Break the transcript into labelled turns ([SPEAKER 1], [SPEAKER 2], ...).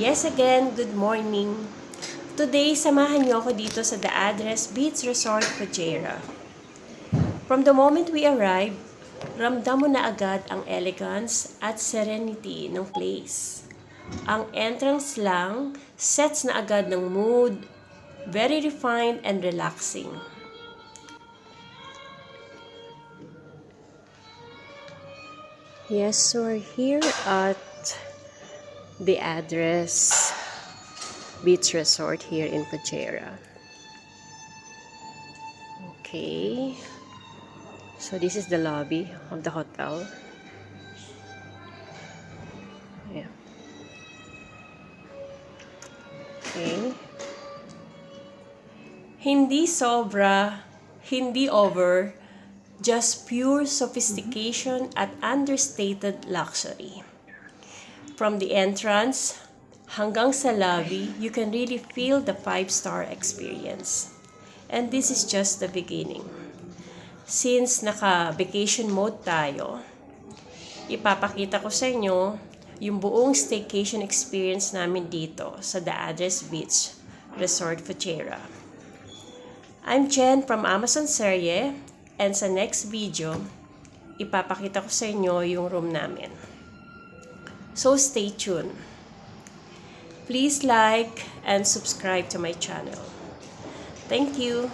[SPEAKER 1] Yes again, good morning. Today, samahan niyo ako dito sa The Address Beach Resort, Fujairah. From the moment we arrive, ramdam mo na agad ang elegance at serenity ng place. Ang entrance lang sets na agad ng mood, very refined and relaxing. Yes, so we're here at The Address Beach Resort here in Fujairah. Okay. So this is the lobby of the hotel. Yeah. Okay. Hindi sobra, hindi over, just pure sophistication at understated luxury. From the entrance hanggang sa lobby, you can really feel the 5-star experience. And this is just the beginning. Since naka-vacation mode tayo, ipapakita ko sa inyo yung buong staycation experience namin dito sa The Address Beach Resort, Fujairah. I'm Jen from Amazon Serye, and sa next video, ipapakita ko sa inyo yung room namin. So stay tuned. Please like and subscribe to my channel. Thank you.